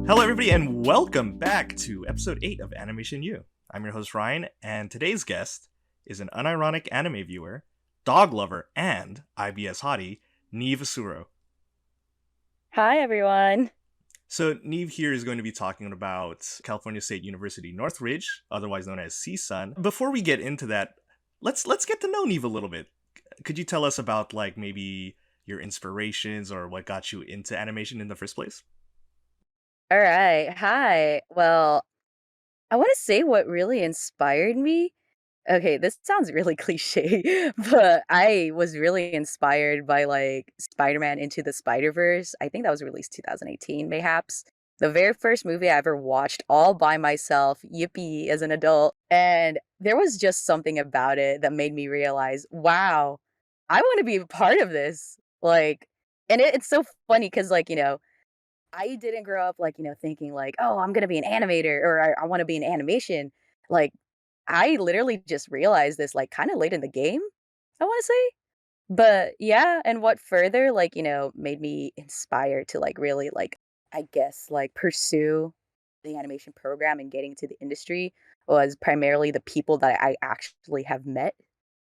Hello, everybody, and welcome back to episode 8 of Animation U. I'm your host, Ryan, and today's guest is an unironic anime viewer, dog lover, and IBS hottie, Neave Asuro. Hi, everyone. So, Neave here is going to be talking about California State University Northridge, otherwise known as CSUN. Before we get into that, let's get to know Neave a little bit. Could you tell us about, maybe your inspirations or what got you into animation in the first place? All right. Hi. Well, I want to say what really inspired me. Okay, this sounds really cliche, but I was really inspired by Spider-Man Into the Spider-Verse. I think that was released 2018, mayhaps. The very first movie I ever watched all by myself, yippee, as an adult. And there was just something about it that made me realize, wow, I want to be a part of this. It's so funny because, I didn't grow up thinking "Oh, I'm gonna be an animator," or I wanna be in animation." Like, I literally just realized this, kinda late in the game, I wanna say. But yeah, and what further, made me inspired to, really, I guess, pursue the animation program and getting into the industry was primarily the people that I actually have met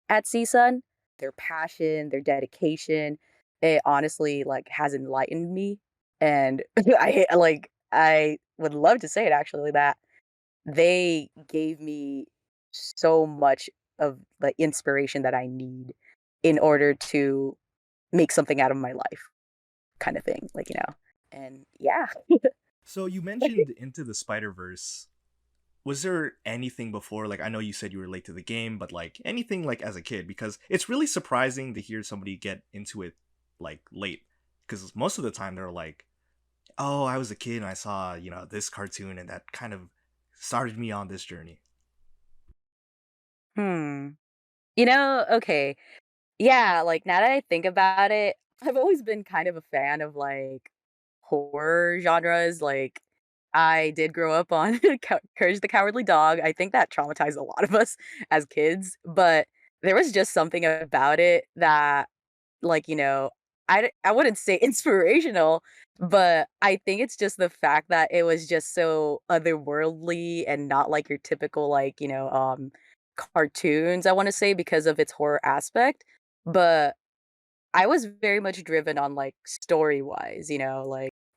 at CSUN. Their passion, their dedication, it honestly, has enlightened me, and I would love to say it actually that they gave me so much of the inspiration that I need in order to make something out of my life kind of thing, and yeah. So, you mentioned Into the Spider Verse. Was there anything before, I know you said you were late to the game, but anything as a kid? Because it's really surprising to hear somebody get into it late, because most of the time they're like, oh, I was a kid and I saw this cartoon and that kind of started me on this journey. Hmm. Okay. Yeah, now that I think about it, I've always been kind of a fan of horror genres. I did grow up on Courage the Cowardly Dog. I think that traumatized a lot of us as kids, but there was just something about it that, like, you know, I wouldn't say inspirational, but I think it's just the fact that it was just so otherworldly and not like your typical, cartoons, I wanna say, because of its horror aspect. But I was very much driven on, story-wise,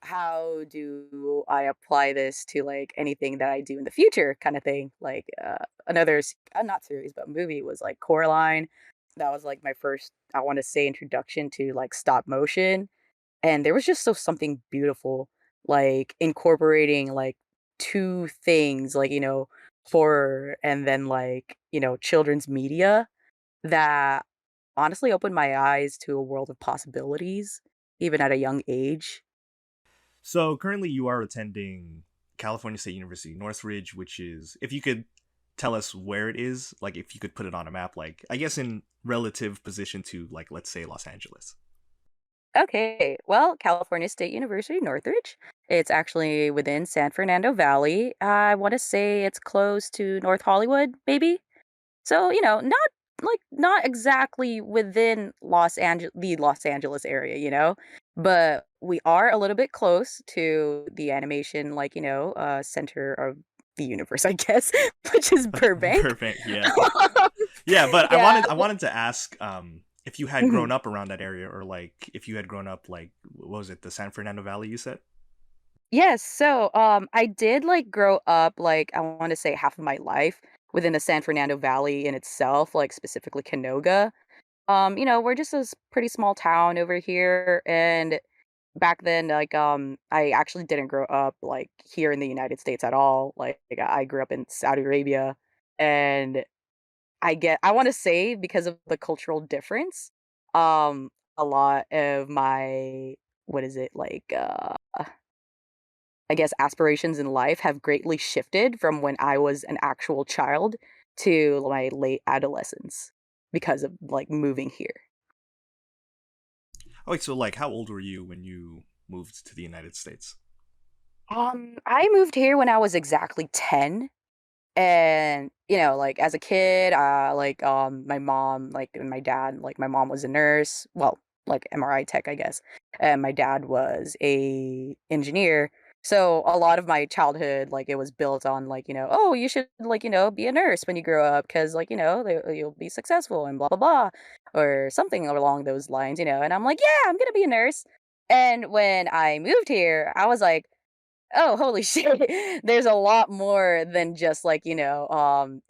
how do I apply this to, anything that I do in the future kinda thing? Another not series, but movie was, Coraline. That was, my first, I wanna say, introduction to, stop motion, and there was just something beautiful, incorporating, 2 things, horror and then, children's media that honestly opened my eyes to a world of possibilities, even at a young age. So currently you are attending California State University Northridge, which is, if you could tell us where it is, if you could put it on a map, I guess in relative position to, let's say, Los Angeles. Okay, well, California State University, Northridge. It's actually within San Fernando Valley. I want to say it's close to North Hollywood, maybe. So, not exactly within the Los Angeles area, but we are a little bit close to the animation, center of the universe, I guess, which is Burbank. Perfect. Yeah. Yeah, but I Yeah. wanted I wanted to ask if you had Mhm. grown up around that area, or if you had grown up what was it, the San Fernando Valley you said? Yes, so, I did, grow up, I wanna say half of my life within the San Fernando Valley in itself, specifically Canoga. We're just a pretty small town over here, and back then, I actually didn't grow up, here in the United States at all. I grew up in Saudi Arabia, and I wanna say because of the cultural difference, a lot of my what is it, I guess, aspirations in life have greatly shifted from when I was an actual child to my late adolescence because of, moving here. Oh, wait, so how old were you when you moved to the United States? I moved here when I was exactly 10. And, as a kid, my mom, and my dad, my mom was a nurse, well, MRI tech, I guess. And my dad was a engineer. So a lot of my childhood, like, it was built on, like, "Oh, you should, like, be a nurse when you grow up, because like, you'll be successful and blah, blah, blah," or something along those lines, and I'm like, "Yeah, I'm gonna be a nurse." And when I moved here, I was like, "Oh, holy shit. There's a lot more than just, like,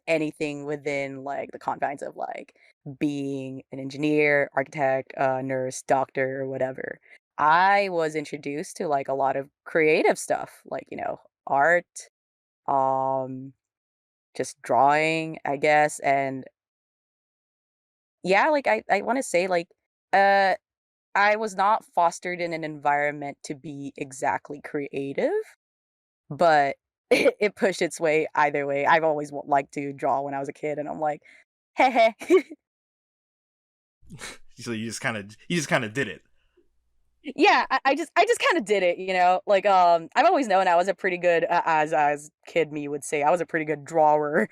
anything within, like, the confines of, like, being an engineer, architect, nurse, doctor, or whatever." I was introduced to, like, a lot of creative stuff, like, art, um, just drawing, I guess, and yeah, like, I wanna say, like, uh, I was not fostered in an environment to be exactly creative, but it pushed its way either way. I've always liked to draw when I was a kid, and I'm like, "Heh heh." So you just kind of did it. Yeah, I just kinda did it, Like, I've always known I was a pretty good, as kid me would say, I was a pretty good drawer.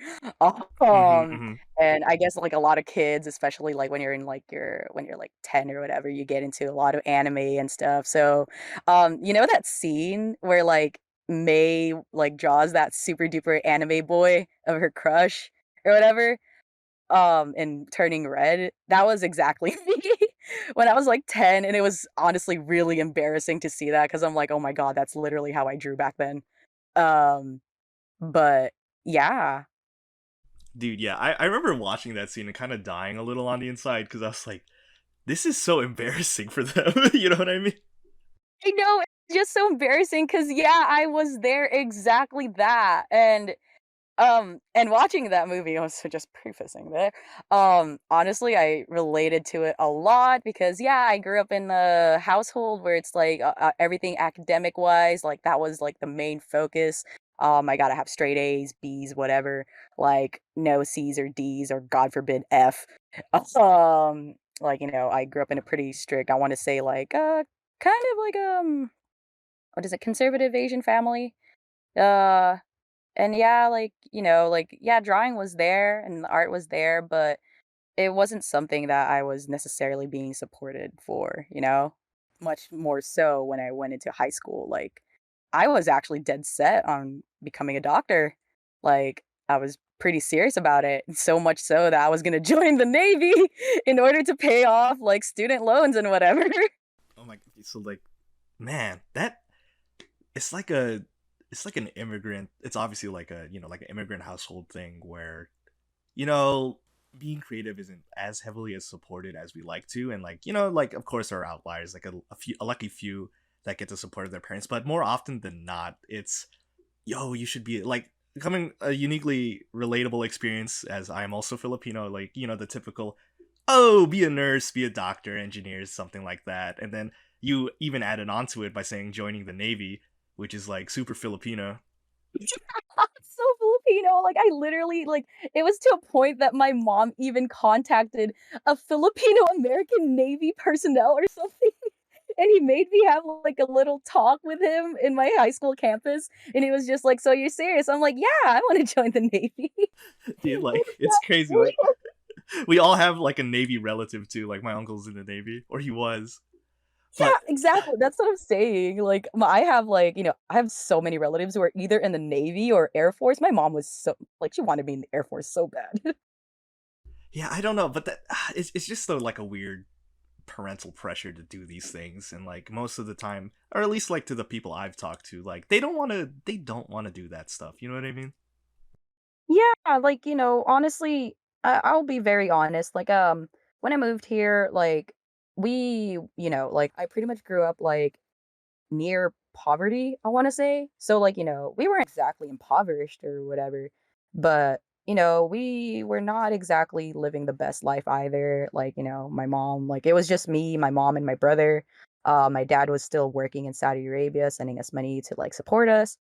Hmm, Um, hmm. and I guess, like, a lot of kids, especially, like, when you're, like, 10 or whatever, you get into a lot of anime and stuff. So, you know that scene where, like, May, like, draws that super duper anime boy of her crush or whatever? And turning red, that was exactly me when I was, like, 10, and it was honestly really embarrassing to see that because 'cause I'm like, "Oh my god, that's literally how I drew back then." Um, but yeah. Dude, yeah, I remember watching that scene and kind of dying a little on the inside because I was like, this is so embarrassing for them. You know what I mean? I know, it's just so embarrassing because yeah, I was there exactly that, and watching that movie, I was just prefacing there, honestly, I related to it a lot because, yeah, I grew up in a household where it's like, everything academic-wise, like, that was, like, the main focus. I gotta have straight A's, B's, whatever, like, no C's or D's or God forbid F. Like, I grew up in a pretty strict, I wanna say, like, kind of like, what is it, conservative Asian family? Uh and yeah, like, like, yeah, drawing was there and the art was there, but it wasn't something that I was necessarily being supported for, Much more so when I went into high school. Like, I was actually dead set on becoming a doctor. Like, I was pretty serious about it, so much so that I was gonna join the Navy in order to pay off, like, student loans and whatever. Oh my, so like, man, that it's like a it's like an immigrant. It's obviously like a like an immigrant household thing where you know being creative isn't as heavily as supported as we like to, and like like of course there are outliers, like a lucky few that get the support of their parents, but more often than not, it's yo, you should be like becoming a uniquely relatable experience as I am also Filipino, like, the typical, oh, be a nurse, be a doctor, engineer, something like that. And then you even added onto it by saying joining the Navy, which is like super Filipino. So Filipino, like, I literally like, it was to a point that my mom even contacted a Filipino American Navy personnel or something, and he made me have, like, a little talk with him in my high school campus, and he was just like, "So you're serious?" I'm like, "Yeah, I wanna join the Navy." Dude, like it's crazy. Like we all have like a Navy relative too. Like my uncle's in the Navy, or he was. Yeah, But exactly, that's what I'm saying, like, I have, like, I have so many relatives who are either in the Navy or Air Force. My mom was so like, she wanted me in the Air Force so bad. yeah, I don't know, but that it's just so like a weird parental pressure to do these things, and like most of the time, or at least like to the people I've talked to, like they don't want to do that stuff. You know what I mean? Yeah, like, honestly, I'll be very honest. Like, when I moved here, like, like, I pretty much grew up, like, near poverty, I want to say. So, like, we weren't exactly impoverished or whatever, but, we were not exactly living the best life either. Like, my mom, like, it was just me, my mom, and my brother. My dad was still working in Saudi Arabia, sending us money to, like, support us.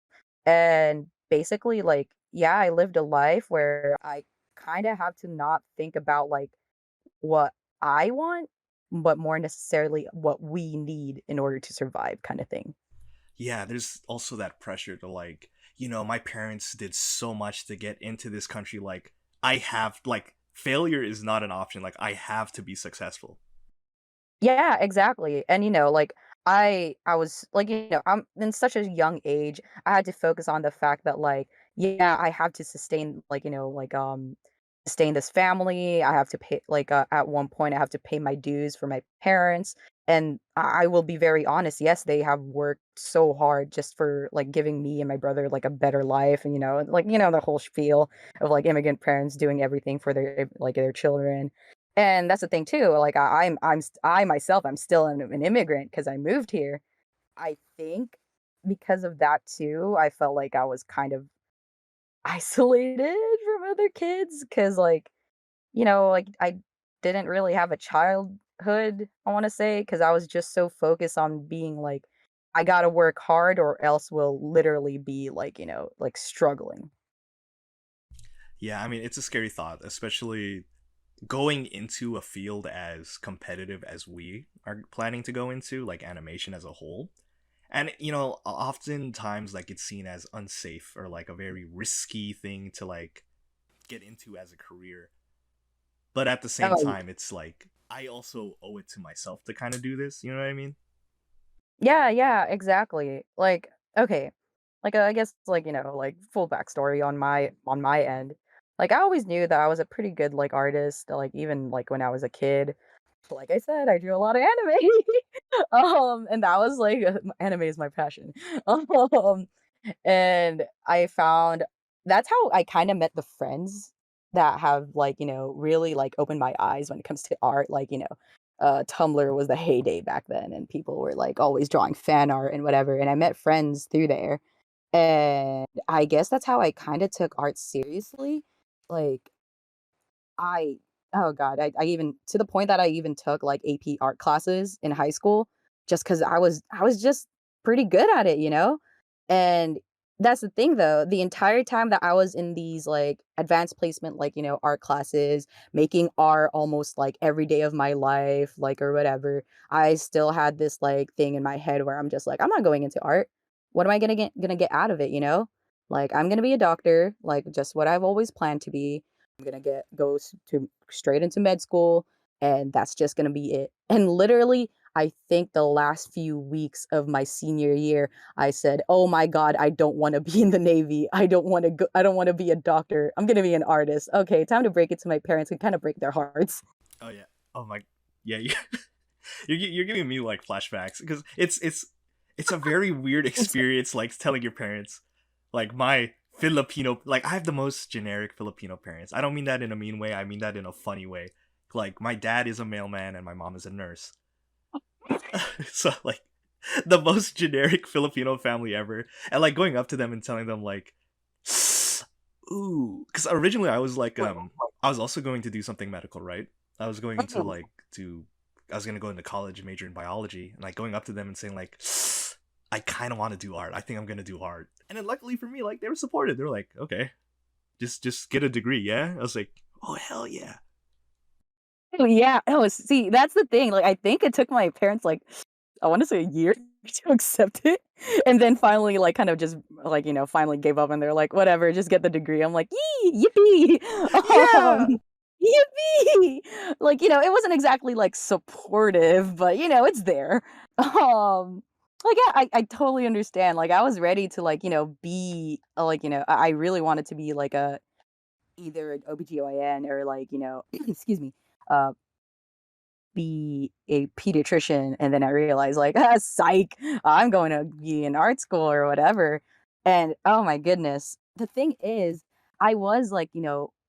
And basically, like, yeah, I lived a life where I kind of have to not think about, like, what I want, but more necessarily what we need in order to survive, kind of thing. Yeah, there's also that pressure to like, my parents did so much to get into this country. Like, I have, like, failure is not an option. Like, I have to be successful. Yeah, exactly. And like, I was like, I'm in such a young age, I had to focus on the fact that, like, yeah, I have to sustain, like, sustain this family. I have to pay, like, at one point, I have to pay my dues for my parents. And I will be very honest, yes, they have worked so hard just for, like, giving me and my brother, like, a better life. And, like, the whole spiel of, like, immigrant parents doing everything for their children. And that's the thing too, like, I myself, I'm still an immigrant because I moved here. I think because of that too, I felt like I was kind of isolated from other kids because, like, like, I didn't really have a childhood, I wanna say, because I was just so focused on being like, "I gotta work hard or else we'll literally be, like, like, struggling." Yeah, I mean, it's a scary thought, especially going into a field as competitive as we are planning to go into, like animation as a whole. And oftentimes like it's seen as unsafe or like a very risky thing to like get into as a career. But at the same Oh, time, it's like I also owe it to myself to kind of do this. You know what I mean? yeah, yeah, exactly. Like, okay, like, I guess, like, like, full backstory on my end. Like, I always knew that I was a pretty good, like, artist, like, even, like, when I was a kid. Like I said, I drew a lot of anime. And that was, like, anime is my passion. Um, and I found that's how I kinda met the friends that have, like, really, like, opened my eyes when it comes to art. Like, Tumblr was the heyday back then, and people were, like, always drawing fan art and whatever, and I met friends through there. And I guess that's how I kinda took art seriously. Like, I oh god, I even to the point that I even took, like, AP art classes in high school just because I was just pretty good at it, you know? And that's the thing, though, the entire time that I was in these, like, advanced placement, like, art classes, making art almost, like, every day of my life, like, or whatever, I still had this, like, thing in my head where I'm just like, "I'm not going into art. What am I gonna get out of it," you know? Like, I'm gonna be a doctor, like, just what I've always planned to be. I'm gonna get go s to straight into med school, and that's just gonna be it. And literally, I think the last few weeks of my senior year, I said, "Oh my god, I don't wanna be in the Navy. I don't wanna be a doctor. I'm gonna be an artist. Okay, time to break it to my parents and kinda break their hearts." Oh yeah. Oh my. Yeah. You're giving me like flashbacks because it's a very weird experience like telling your parents like my Filipino, like I have the most generic Filipino parents. I don't mean that in a mean way. I mean that in a funny way. Like my dad is a mailman and my mom is a nurse. So like the most generic Filipino family ever. And like going up to them and telling them like ooh, cuz originally I was like I was also going to do something medical, right? I was going to like to I was going to go into college and major in biology and like going up to them and saying like I kind of want to do art. I think I'm going to do art. And then luckily for me like they were supportive. They were like, "Okay, just get a degree, yeah?" I was like, "Oh hell yeah." Oh, yeah. Oh, see, that's the thing, like, I think it took my parents, like, I wanna say a year to accept it, and then finally, like, kind of just, like, finally gave up, and they're like, "Whatever, just get the degree." I'm like, "Yee, yippee!" Yeah. Yippee! Like, it wasn't exactly, like, supportive, but, it's there. Like, yeah, I totally understand, like, I was ready to, like, be, like, I really wanted to be, like, either an OBGYN or, like, excuse me, uh be a pediatrician, and then I realized, like, "Ah, psych, I'm going to be in art school or whatever." And, oh my goodness, the thing is, I was, like,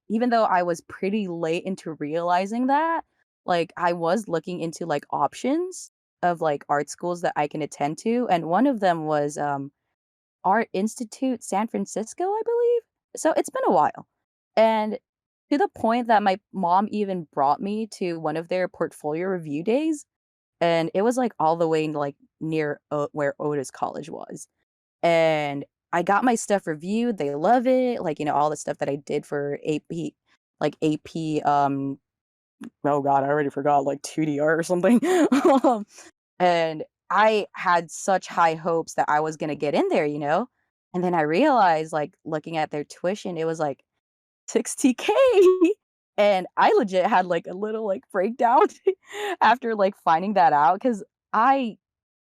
even though I was pretty late into realizing that, like, I was looking into, like, options of, like, art schools that I can attend to, and one of them was, Art Institute San Francisco, I believe? So it's been a while. And to the point that my mom even brought me to one of their portfolio review days, and it was, like, all the way, like, near, where Otis College was. And I got my stuff reviewed, they love it, like, all the stuff that I did for AP, like, AP, oh god, I already forgot, like, 2D art or something. Um, and I had such high hopes that I was gonna get in there, you know? And then I realized, like, looking at their tuition, it was, like, 60K. And I legit had, like, a little, like, breakdown after, like, finding that out because I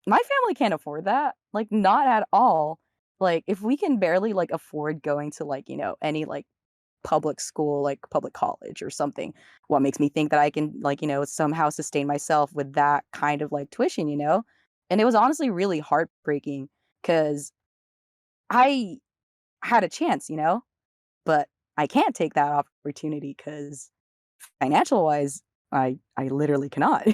My family can't afford that, like, not at all. Like, if we can barely, like, afford going to, like, any, like, public school, like, public college or something, what makes me think that I can, like, somehow sustain myself with that kind of, like, tuition, you know? And it was honestly really heartbreaking because I had a chance, but I can't take that opportunity because financial-wise, I literally cannot.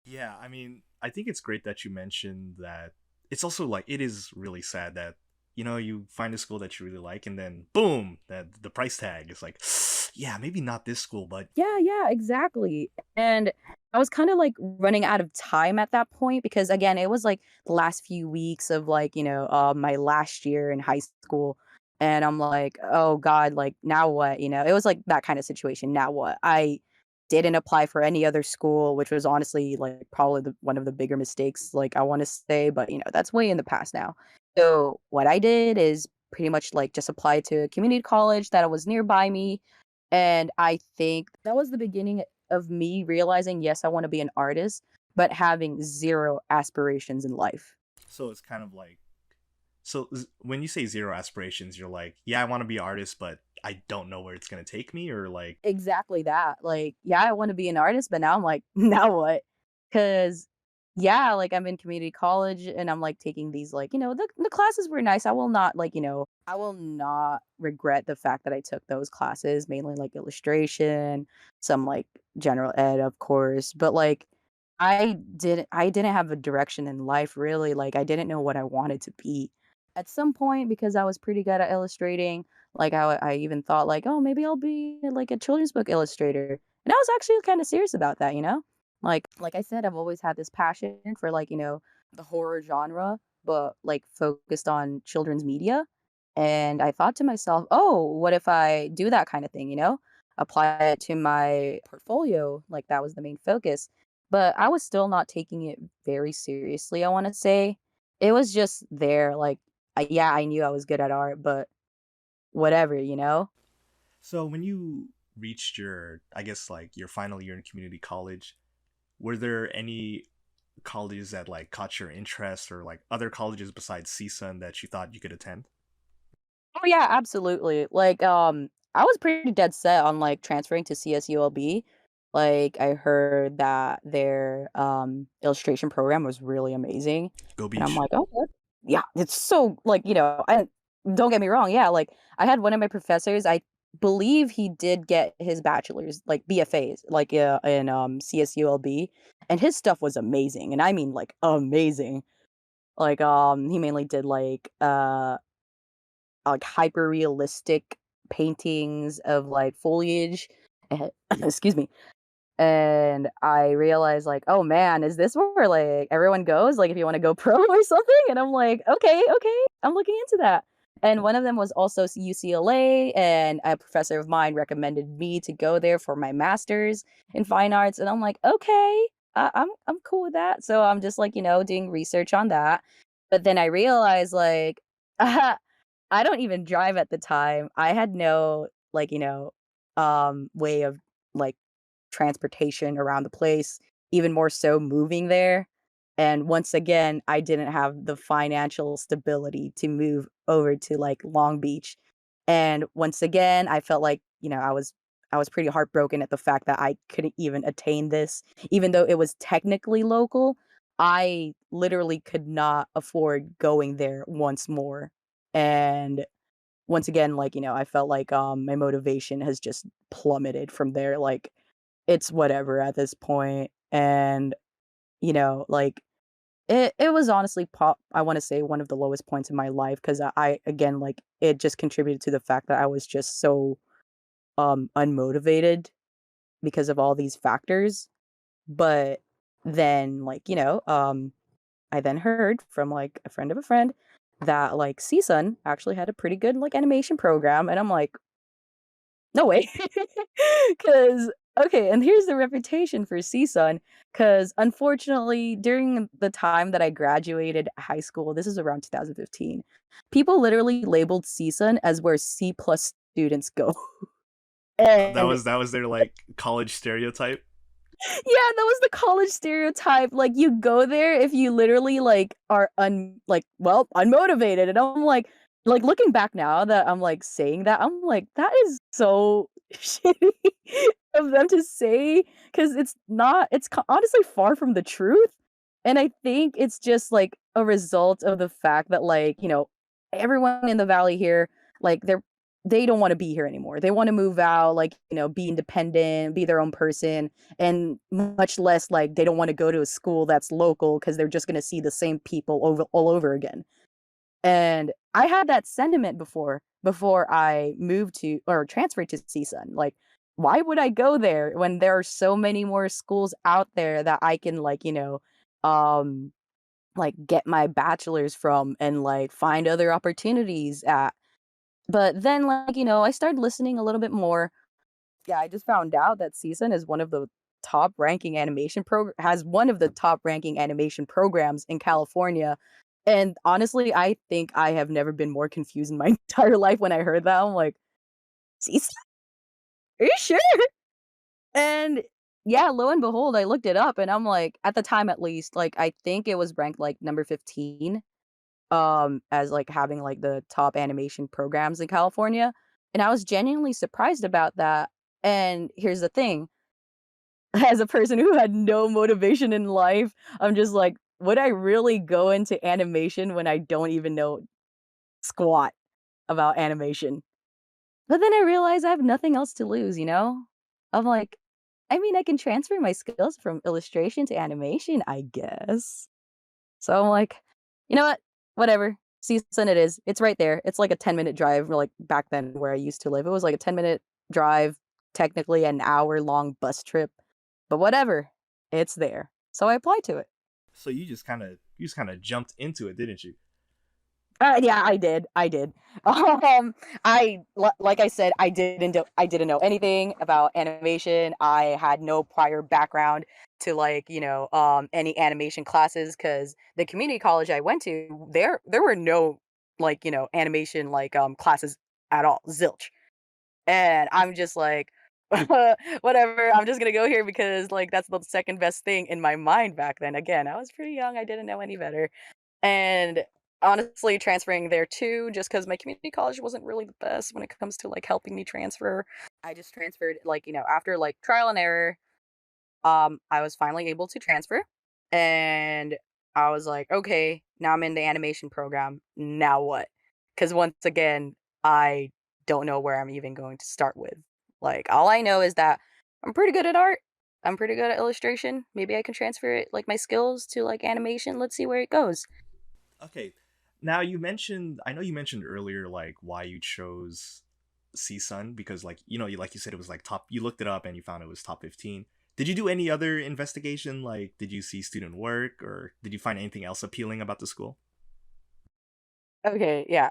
Yeah, I mean, I think it's great that you mentioned that. It's also like it is really sad that you find a school that you really like, and then boom, that the price tag is like, yeah, maybe not this school, but Yeah, yeah, exactly. And I was kinda, like, running out of time at that point because, again, it was, like, the last few weeks of, like, my last year in high school, and I'm like, "Oh god, like, now what?" It was, like, that kinda situation, "Now what?" I didn't apply for any other school, which was honestly, like, probably one of the bigger mistakes, like, I wanna say, but, that's way in the past now. So, what I did is pretty much, like, just apply to a community college that was nearby me, and I think that was the beginning of me realizing, yes, I wanna be an artist, but having 0 aspirations in life. so it's kind of like when you say zero aspirations, you're like, yeah, I want to be an artist, but I don't know where it's gonna take me, or like, Exactly that, like, yeah, I wanna be an artist, but now I'm like, "Now what?" 'Cause, yeah, like, I'm in community college and I'm, like, taking these, like, the classes were nice, I will not, like, I will not regret the fact that I took those classes, mainly, like, illustration, some, like, general ed, of course, but, like, I didn't have a direction in life, really, like, I didn't know what I wanted to be. At some point, because I was pretty good at illustrating, like, I even thought, like, "Oh, maybe I'll be, like, a children's book illustrator." And I was actually kinda serious about that, you know? Like I said, I've always had this passion for, like, the horror genre, but, like, focused on children's media, and I thought to myself, "Oh, what if I do that kinda thing," you know? Apply it to my portfolio, like, that was the main focus, but I was still not taking it very seriously, I wanna say. It was just there, like, yeah, I knew I was good at art, but whatever, you know? so when you reached I guess like your final year in community college, were there any colleges that like caught your interest, or like other colleges besides CSUN that you thought you could attend? Oh, yeah, absolutely. Like, I was pretty dead set on, like, transferring to CSULB. Like, I heard that their, illustration program was really amazing, Go and I'm Beach. like, "Oh, what?" Yeah, it's so like, and don't get me wrong, yeah, like, I had one of my professors, I believe he did get his bachelor's, like, BFA's, like, in, CSULB, and his stuff was amazing, and I mean, like, amazing. Like, he mainly did, like hyper realistic paintings of like foliage. Excuse me. And I realized like, oh man, is this where like everyone goes? Like if you want to go pro or something? And I'm like, okay, okay, I'm looking into that. And one of them was also UCLA, and a professor of mine recommended me to go there for my master's in fine arts. And I'm like, okay, I'm cool with that. So I'm just like doing research on that. But then I realized like I don't even drive at the time. I had no, like, way of, like, transportation around the place, even more so moving there. And once again, I didn't have the financial stability to move over to, like, Long Beach. And once again, I felt like, I was pretty heartbroken at the fact that I couldn't even attain this. Even though it was technically local, I literally could not afford going there once more. And once again, like, I felt like, my motivation has just plummeted from there, like, it's whatever at this point, and, like, it was honestly I wanna say one of the lowest points in my life 'cause I again, like, it just contributed to the fact that I was just so, unmotivated because of all these factors, but then, like, I then heard from, like, a friend of a friend that, like, CSUN actually had a pretty good, like, animation program, and I'm like, "No way." 'Cause okay, and here's the reputation for CSUN. Cause unfortunately, during the time that I graduated high school, this is around 2015, people literally labeled CSUN as where C plus students go. That And was that was their like college stereotype. Yeah, that was the college stereotype, like, you go there if you literally, like, are well, unmotivated, and I'm looking back now that I'm, like, saying that, I'm like, "That is so shitty of them to say, because it's honestly far from the truth, and I think it's just, like, a result of the fact that, like, everyone in the valley here, like, they don't wanna be here anymore, they wanna move out, like, be independent, be their own person, and much less like they don't want to go to a school that's local because they're just going to see the same people all over again. And I had that sentiment before I moved to or transferred to CSUN. Like, why would I go there when there are so many more schools out there that I can um get my bachelor's from and like find other opportunities at. But then I started listening a little bit more. Yeah, I just found out that CSUN is one of the top ranking has one of the top ranking animation programs in California. And honestly, I think I have never been more confused in my entire life when I heard that. I'm like, CSUN? Are you sure? And yeah, lo and behold, I looked it up and I'm like, at the time at least, like I think it was ranked like number 15 as like having like the top animation programs in California. And I was genuinely surprised about that. And here's the thing, as a person who had no motivation in life, I'm just like, would I really go into animation when I don't even know squat about animation? But then I realized I have nothing else to lose, you know? I'm like, I mean, I can transfer my skills from illustration to animation, I guess. So I'm like, you know what? Whatever. Season it is. It's right there. It's like a 10-minute drive, like back then where I used to live. It was like a 10-minute drive, technically an hour-long bus trip. But whatever. It's there. So I applied to it. So you just kind of jumped into it, didn't you? Yeah, I did. I did. Like I said, I didn't know anything about animation. I had no prior background to any animation classes because the community college I went to, there were no animation classes at all. Zilch. And I'm just like, whatever. I'm just gonna go here because that's the second best thing in my mind back then. Again, I was pretty young. I didn't know any better. And honestly, transferring there too, just because my community college wasn't really the best when it comes to helping me transfer. I just transferred after trial and error. I was finally able to transfer, and I was like, okay, now I'm in the animation program. Now what? Because once again, I don't know where I'm even going to start with. Like, all I know is that I'm pretty good at art. I'm pretty good at illustration. Maybe I can transfer it, my skills to animation. Let's see where it goes. Okay. Now you mentioned, I know you mentioned earlier like why you chose CSUN because like like you said it was like top. You looked it up and you found it was top 15. Did you do any other investigation? Like, did you see student work or did you find anything else appealing about the school? Okay, yeah.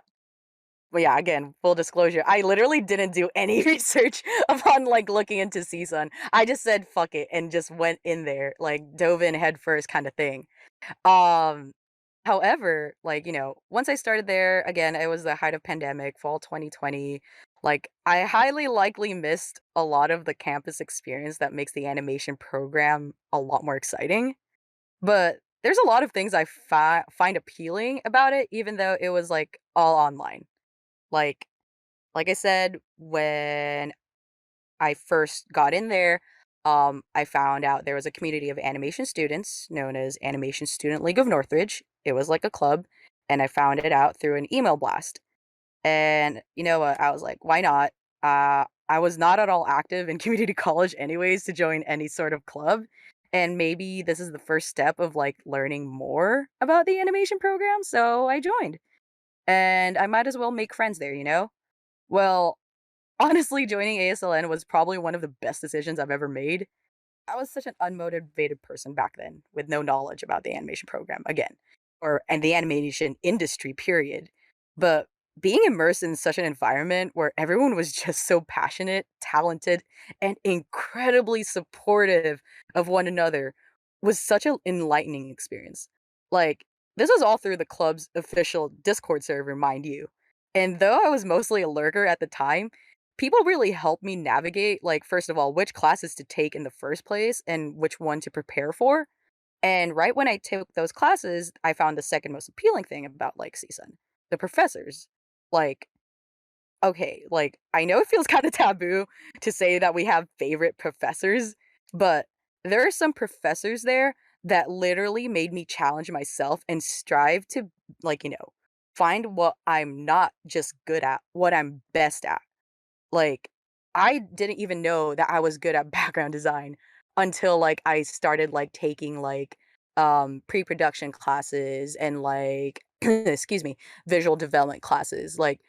Well, yeah, again, full disclosure, I literally didn't do any research upon, looking into CSUN. I just said, "Fuck it," and just went in there, dove in head first kinda thing. Um, However, once I started there, again, it was the height of pandemic, fall 2020. I highly likely missed a lot of the campus experience that makes the animation program a lot more exciting. But there's a lot of things I find appealing about it, even though it was, all online. Like like I said, when I first got in there, I found out there was a community of animation students known as Animation Student League of Northridge. It was like a club, and I found it out through an email blast. And you know what? I was like, why not? I was not at all active in community college, anyways, to join any sort of club. And maybe this is the first step of learning more about the animation program. So I joined, and I might as well make friends there, you know? Well, honestly, joining ASLN was probably one of the best decisions I've ever made. I was such an unmotivated person back then with no knowledge about the animation program again, and the animation industry, period. But being immersed in such an environment where everyone was just so passionate, talented, and incredibly supportive of one another was such an enlightening experience. Like, this was all through the club's official Discord server, mind you. And though I was mostly a lurker at the time, people really helped me navigate, like, first of all, which classes to take in the first place and which one to prepare for. And right when I took those classes, I found the second most appealing thing about, like, CSUN, the professors. Like, okay, like, I know it feels kinda taboo to say that we have favorite professors, but there are some professors there that literally made me challenge myself and strive to, like, find what I'm not just good at, what I'm best at. Like, I didn't even know that I was good at background design until, like, I started, like, taking, like, pre-production classes and, like, excuse me, visual development classes. Like,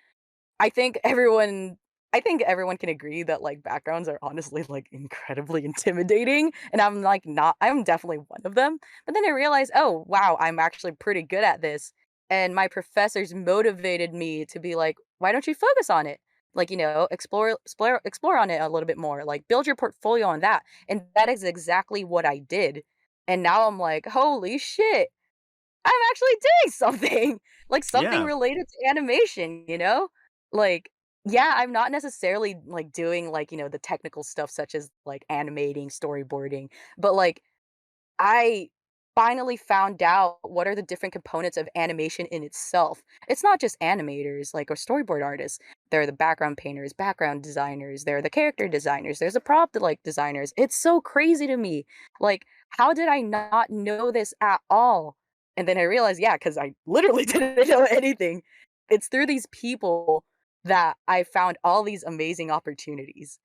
I think everyone I think everyone can agree that, like, backgrounds are honestly, like, incredibly intimidating, and I'm, like, not I'm definitely one of them, but then I realized, "Oh, wow, I'm actually pretty good at this," and my professors motivated me to be like, "Why don't you focus on it?" Like, explore on it a little bit more, like, build your portfolio on that, and that is exactly what I did, and now I'm like, "Holy shit, I'm actually doing something, like, something Yeah. related to animation, you know? Like, yeah, I'm not necessarily, like, doing, like, the technical stuff such as, like, animating, storyboarding, but, like, I finally found out what are the different components of animation in itself. It's not just animators, like, or storyboard artists. There are the background painters, background designers, there are the character designers, there's the prop, like, designers. It's so crazy to me. Like, how did I not know this at all? And then I realized, yeah, because I literally didn't know anything. It's through these people that I found all these amazing opportunities.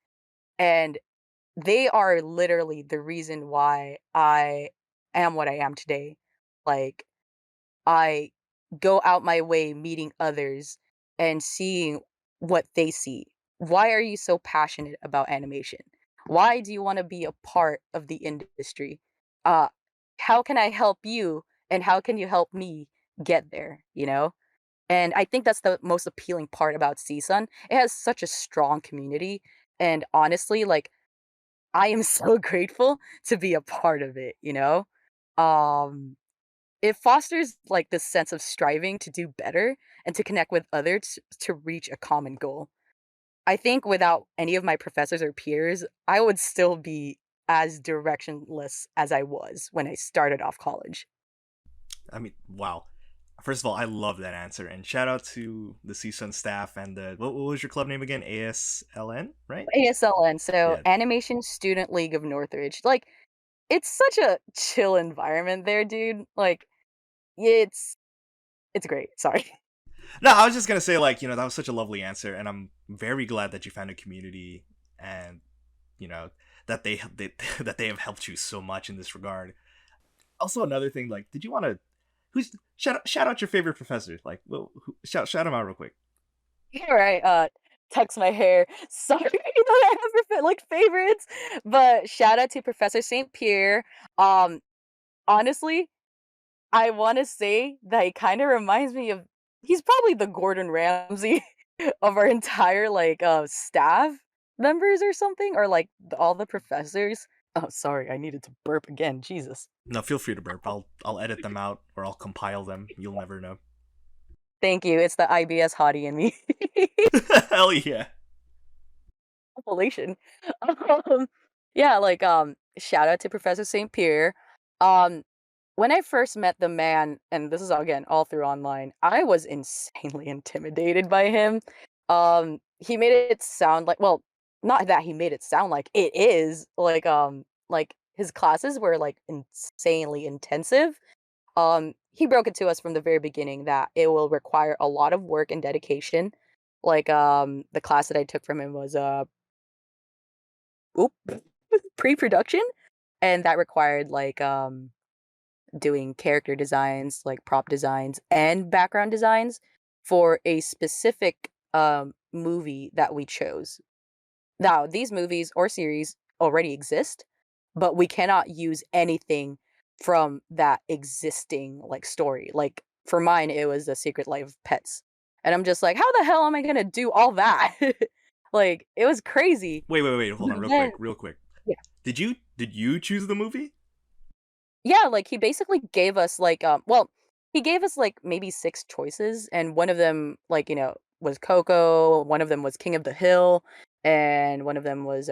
And they are literally the reason why I am what I am today. Like, I go out my way meeting others and seeing what they see. Why are you so passionate about animation? Why do you want to be a part of the industry? Uh, how can I help you and how can you help me get there, you know? And I think that's the most appealing part about CSUN. It has such a strong community. And honestly, like, I am so grateful to be a part of it, you know? Um, it fosters, like, this sense of striving to do better and to connect with others to reach a common goal. I think without any of my professors or peers, I would still be as directionless as I was when I started off college. I mean, wow. First of all, I love that answer, and shout out to the CSUN staff and the what was your club name again? ASLN, right? ASLN, so Yeah. Animation Student League of Northridge. Like, it's such a chill environment there, dude. Like, it's it's great. Sorry. No, I was just gonna say, like, that was such a lovely answer, and I'm very glad that you found a community, and you know that they that they have helped you so much in this regard. Also, another thing, like, did you want to who's shout out your favorite professor? Like, well, shout him out real quick. Yeah, right, text my hair. Sorry that I have like, favorites, but shout out to Professor St. Pierre. Um, honestly, I wanna say that he kinda reminds me of he's probably the Gordon Ramsay of our entire, like, staff members or something, or, like, all the professors. Oh, sorry, I needed to burp again, Jesus. No, feel free to burp. I'll edit them out or I'll compile them. You'll never know. Thank you, it's the IBS hottie in me. Hell yeah. Compilation. Um, yeah, like, shout out to Professor St. Pierre. Um, when I first met the man, and this is again all through online, I was insanely intimidated by him. He made it sound like, well, not that he made it sound like it is like his classes were like insanely intensive. He broke it to us from the very beginning that it will require a lot of work and dedication. Like, the class that I took from him was oop, pre-production, and that required, like, doing character designs, like prop designs and background designs for a specific, movie that we chose. Now, these movies or series already exist, but we cannot use anything from that existing, like, story. Like, for mine, it was The Secret Life of Pets, and I'm just like, "How the hell am I gonna do all that?" Like, it was crazy. Wait. Hold on, But then real quick. yeah. Did you choose the movie? Yeah, like, he basically gave us, like, well, he gave us, like, maybe 6 choices, and one of them, like, was Coco, one of them was King of the Hill, and one of them was,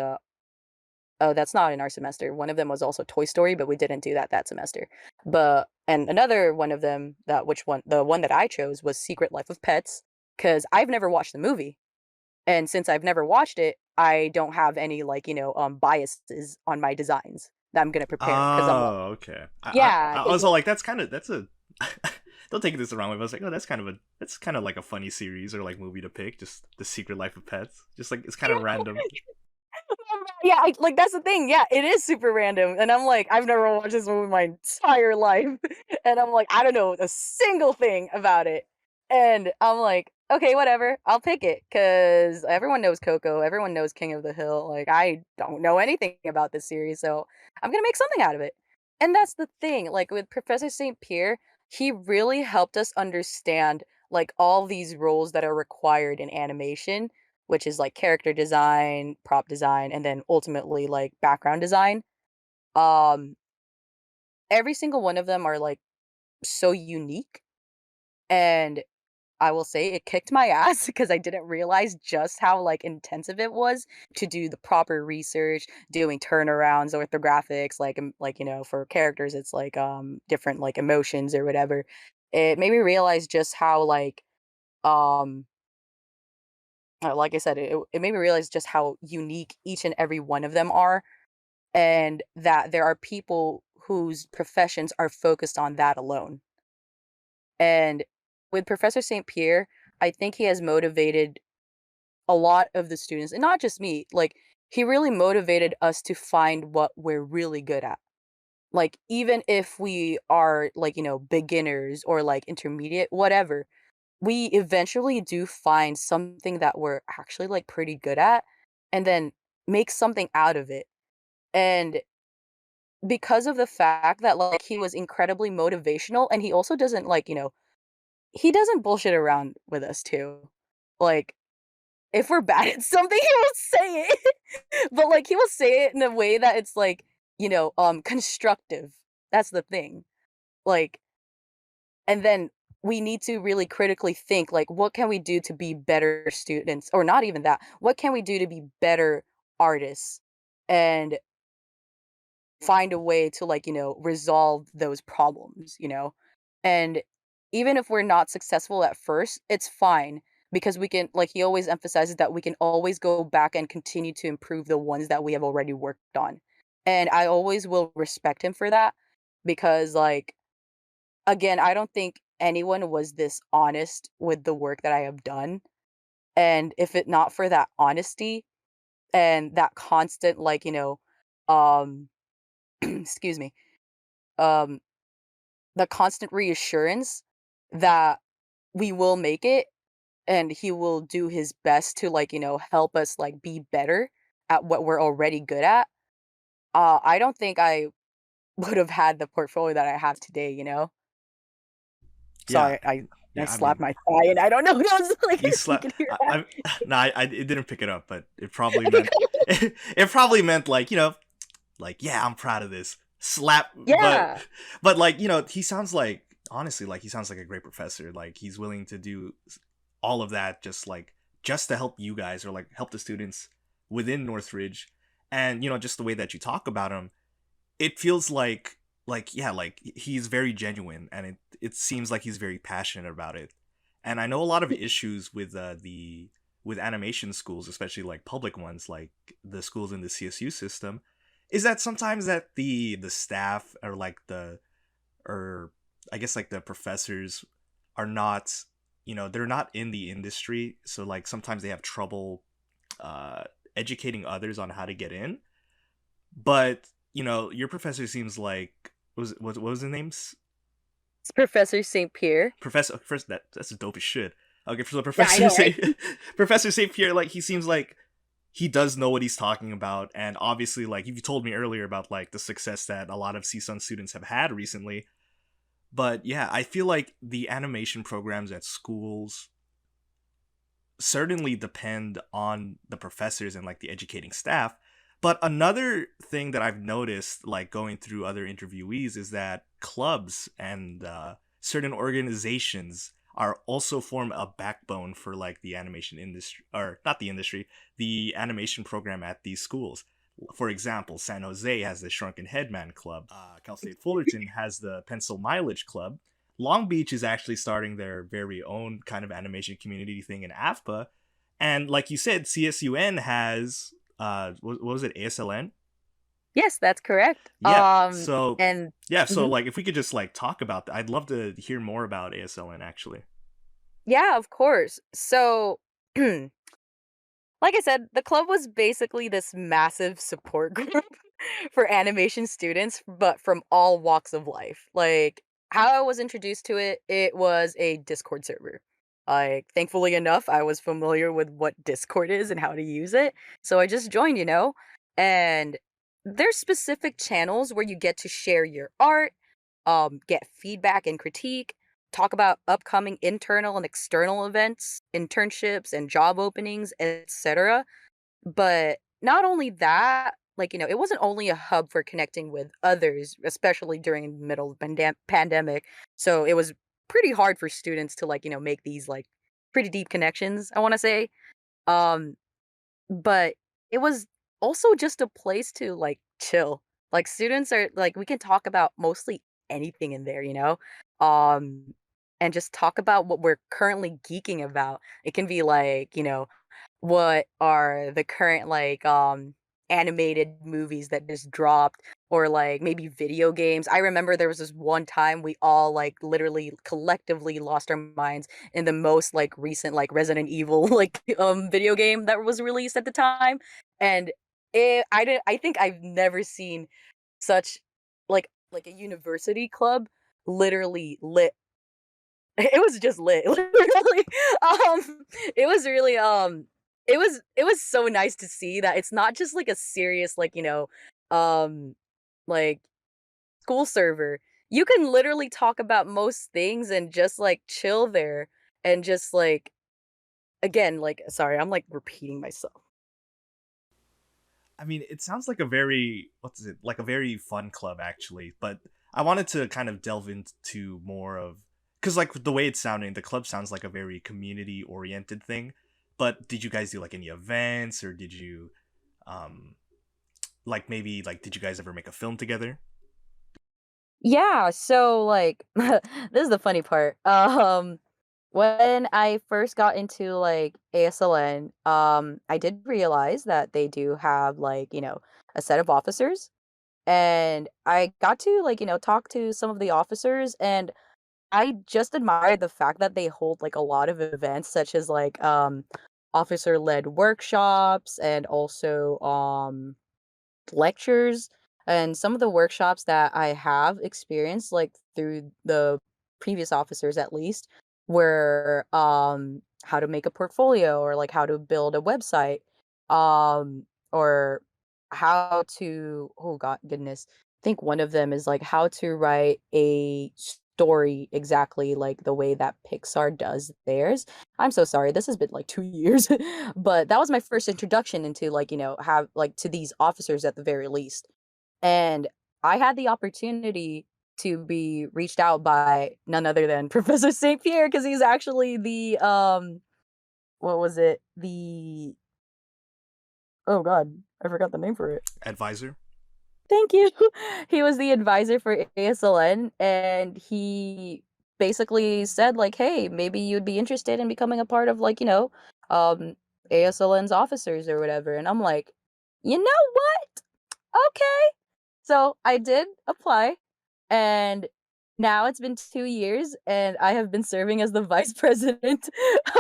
oh, that's not in our semester. One of them was also Toy Story, but we didn't do that semester. But and another one of them that which one the one that I chose was Secret Life of Pets, because 'cause I've never watched the movie, and since I've never watched it, I don't have any, like, biases on my designs that I'm gonna prepare. Because 'cause I'm like Oh, okay. yeah, I 'cause was all like, that's a. Don't take this the wrong way. But I was like, oh, that's kind of like a funny series or like movie to pick. Just the Secret Life of Pets. Just like it's kind of random. yeah, like, that's the thing, yeah, it is super random, and I'm like, I've never watched this movie my entire life, and I'm like, I don't know a single thing about it, and I'm like, "Okay, whatever, I'll pick it because everyone knows Coco, everyone knows King of the Hill, like, I don't know anything about this series, so I'm gonna make something out of it." And that's the thing, like, with Professor St. Pierre, he really helped us understand, like, all these roles that are required in animation, which is like character design, prop design, and then ultimately like background design. Um, every single one of them are like so unique. And I will say it kicked my ass because I didn't realize just how like intensive it was to do the proper research, doing turnarounds, orthographics, like for characters, it's like different like emotions or whatever. It made me realize just how um like I said, it made me realize just how unique each and every one of them are, and that there are people whose professions are focused on that alone. And with Professor St. Pierre, I think he has motivated a lot of the students, and not just me, like, he really motivated us to find what we're really good at. Like, even if we are, like, beginners or like intermediate, whatever, we eventually do find something that we're actually like pretty good at and then make something out of it. And because of the fact that like he was incredibly motivational and he also doesn't like, he doesn't bullshit around with us too. Like if we're bad at something, he will say it. But like he will say it in a way that it's like, constructive. That's the thing. Like and then we need to really critically think like what can we do to be better students or not even that. What can we do to be better artists? And find a way to like, resolve those problems, And even if we're not successful at first, it's fine because we can like he always emphasizes that we can always go back and continue to improve the ones that we have already worked on. And I always will respect him for that because like again, I don't think anyone was this honest with the work that I have done. And if it not for that honesty and that constant like, um excuse me, um the constant reassurance that we will make it and he will do his best to like, help us like be better at what we're already good at. I don't think I would have had the portfolio that I have today. Yeah, Sorry, I yeah. I slapped mean, my thigh and I don't know what I was like you if you slept. can hear that. No, I it didn't pick it up, but it probably meant it probably meant like like yeah, I'm proud of this slap, Yeah. but like he sounds like honestly like he sounds like a great professor. Like he's willing to do all of that just to help you guys or like help the students within Northridge, and just the way that you talk about him, it feels like yeah, like he's very genuine, and it seems like he's very passionate about it. And I know a lot of issues with the with animation schools, especially like public ones like the schools in the CSU system, is that sometimes that the staff or like the or I guess like the professors are not, they're not in the industry, so like sometimes they have trouble uh educating others on how to get in. But your professor seems like what was his name? It's Professor St. Pierre. Professor first that's dope as shit. Okay, so Yeah, I Professor know, right? Saint Professor Saint Pierre, like he seems like he does know what he's talking about, and obviously like you told me earlier about like the success that a lot of CSUN students have had recently. But yeah, I feel like the animation programs at schools certainly depend on the professors and like the educating staff. But another thing that I've noticed, like going through other interviewees, is that clubs and certain organizations are also form a backbone for like the animation industry, or not the industry, the animation program at these schools. For example, San Jose has the Shrunken Headman Club. Cal State Fullerton has the Pencil Mileage Club. Long Beach is actually starting their very own kind of animation community thing in AFPA. And like you said, CSUN has what was it, ASLN? Yes, that's correct. Yeah. So And yeah, so mhm. like if we could just like talk about that, I'd love to hear more about ASLN actually. Yeah, of course. So, like I said, the club was basically this massive support group for animation students, but from all walks of life. Like, how I was introduced to it, it was a Discord server. Like, thankfully enough, I was familiar with what Discord is and how to use it. So I just joined, and there's specific channels where you get to share your art, get feedback and critique, talk about upcoming internal and external events, internships and job openings, etc. But not only that, like, it wasn't only a hub for connecting with others, especially during the middle of pandemic. So it was pretty hard for students to like, make these like pretty deep connections, I want to say. Um but it was also just a place to, like, chill. Like, students are like, we can talk about mostly anything in there, Um, and just talk about what we're currently geeking about. It can be like, what are the current, like, animated movies that just dropped, or, like, maybe video games. I remember there was this one time we all, like, literally collectively lost our minds in the most, like, recent, like, Resident Evil, like, video game that was released at the time, and I think I've never seen such, like a university club literally lit. It was just lit, literally. It was really, it was so nice to see that it's not just, like, a serious, like, um, like, school server. You can literally talk about most things and just, like, chill there and just, like, again, like, sorry, I'm, like, repeating myself. I mean, it sounds like a very what's it like a very fun club actually, but I wanted to kind of delve into more of because like the way it's sounding, the club sounds like a very community oriented thing. But did you guys do like any events, or did you um like maybe like did you guys ever make a film together? Yeah, so, like, this is the funny part. When I first got into, like, ASLN, I did realize that they do have, like, a set of officers, and I got to, like, talk to some of the officers, and I just admired the fact that they hold, like, a lot of events such as, like, officer-led workshops and also, lectures, and some of the workshops that I have experienced, like, through the previous officers at least, were, how to make a portfolio, or, like, how to build a website, or how to, oh god goodness, I think one of them is, like, how to write a story exactly like the way that Pixar does theirs. I'm so sorry, this has been, like, 2 years, but that was my first introduction into, like, have like, to these officers at the very least, and I had the opportunity to be reached out by none other than Professor St. Pierre, because he's actually the, what was it? Oh god, I forgot the name for it. Advisor? Thank you. He was the advisor for ASLN, and he basically said, like, "Hey, maybe you'd be interested in becoming a part of, like, um, ASLN's officers or whatever." And I'm like, "You know what? Okay." So I did apply, and now it's been 2 years, and I have been serving as the vice president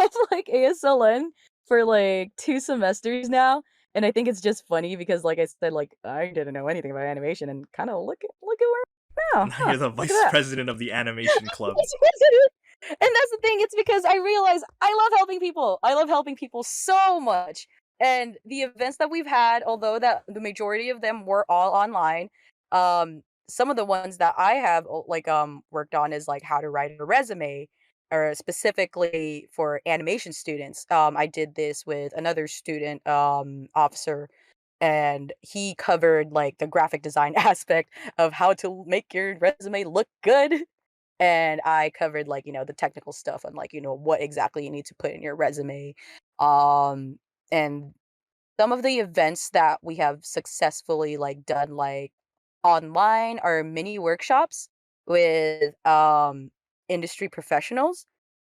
of, like, ASLN for, like, 2 semesters now, and I think it's just funny because, like I said, like, I didn't know anything about animation, and kinda look at where I am now, Now huh, you're the look at vice that. president of the animation club. Vice president. And that's the thing, it's because I realize I love helping people. I love helping people so much. And the events that we've had, although that the majority of them were all online, some of the ones that I have like worked on is like how to write a resume, or specifically for animation students. I did this with another student officer, and he covered like the graphic design aspect of how to make your resume look good. and I covered, like, the technical stuff on, like, what exactly you need to put in your resume. Um, and some of the events that we have successfully, like, done, like, online are mini workshops with, industry professionals.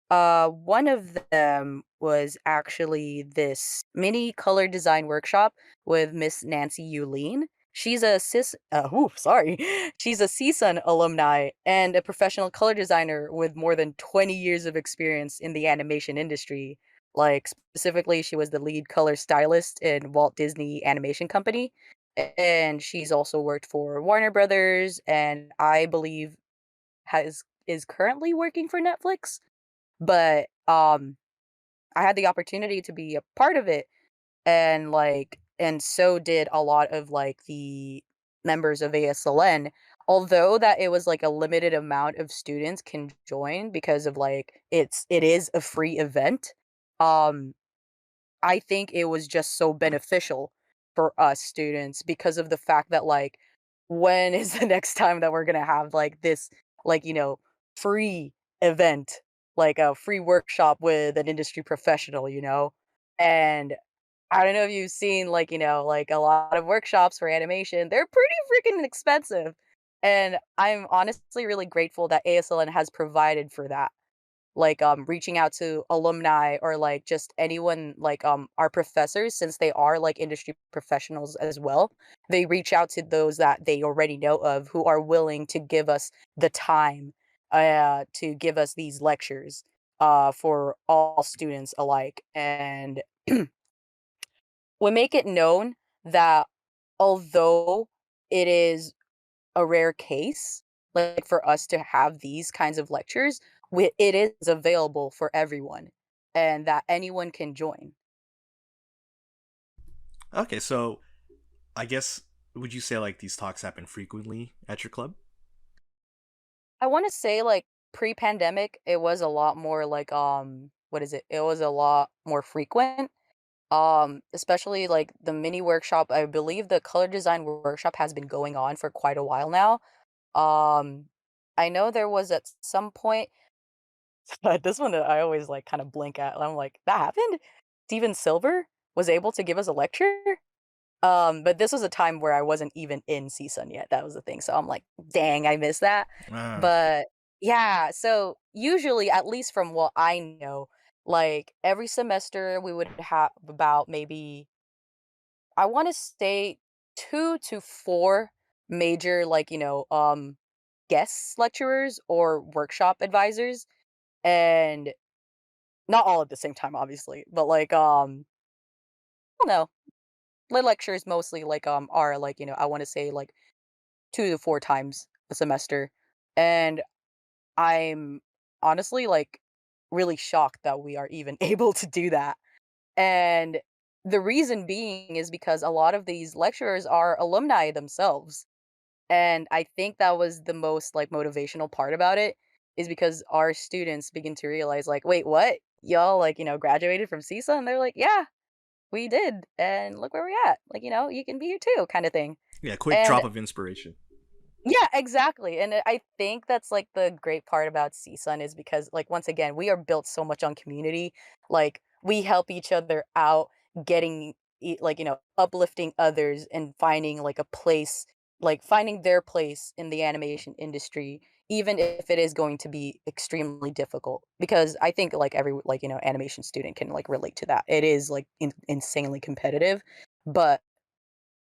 One of them was actually this mini color design workshop with Miss Nancy Yulene. Sorry. She's a CSUN alumni and a professional color designer with more than 20 years of experience in the animation industry. Like, specifically, she was the lead color stylist in Walt Disney Animation Company. And she's also worked for Warner Brothers and I believe has is currently working for Netflix. But, I had the opportunity to be a part of it, and so did a lot of, like, the members of ASLN. Although that it was, like, a limited amount of students can join because of, like, it is a free event, um, I think it was just so beneficial for us students because of the fact that, like, when is the next time that we're gonna have, like, this, like, free event, like a free workshop with an industry professional, you know? And I don't know if you've seen, like, like, a lot of workshops for animation, they're pretty freaking expensive, and I'm honestly really grateful that ASLN has provided for that, like, reaching out to alumni or, like, just anyone, like, our professors, since they are, like, industry professionals as well, they reach out to those that they already know of who are willing to give us the time, to give us these lectures, for all students alike, and we make it known that although it is a rare case, like, for us to have these kinds of lectures, it is available for everyone and that anyone can join. Okay, so I guess would you say like these talks happen frequently at your club? I wanna say, like, pre-pandemic, it was a lot more like, what is it? It was a lot more frequent, especially, like, the mini workshop. I believe the color design workshop has been going on for quite a while now. Um, I know there was at some point this one that I always, like, kinda blink at, and I'm like, "That happened? Steven Silver was able to give us a lecture?" But this was a time where I wasn't even in CSUN yet, that was the thing, so I'm like, "Dang, I missed that." Ah, But, yeah, so usually, at least from what I know, like, every semester we would have about maybe, I wanna say 2 to 4 major, like, guest lecturers or workshop advisors, and not all at the same time, obviously, but, like, I don't know, the lectures mostly, like, are, like, I wanna say, like, 2 to 4 times a semester, and I'm honestly, like, really shocked that we are even able to do that, and the reason being is because a lot of these lecturers are alumni themselves, and I think that was the most, like, motivational part about it, is because our students begin to realize, like, "Wait, what? Y'all, like, graduated from CISA?" And they're like, "Yeah, we did, and look where we're at. Like, you can be here too," kinda thing. yeah, quick And drop of inspiration. yeah, exactly, and I think that's, like, the great part about CSUN is because, like, once again, we are built so much on community, like, we help each other out getting like, uplifting others and finding, like, a place, like, finding their place in the animation industry, even if it is going to be extremely difficult, because I think, like, every, like, animation student can, like, relate to that. It is, like, insanely competitive, but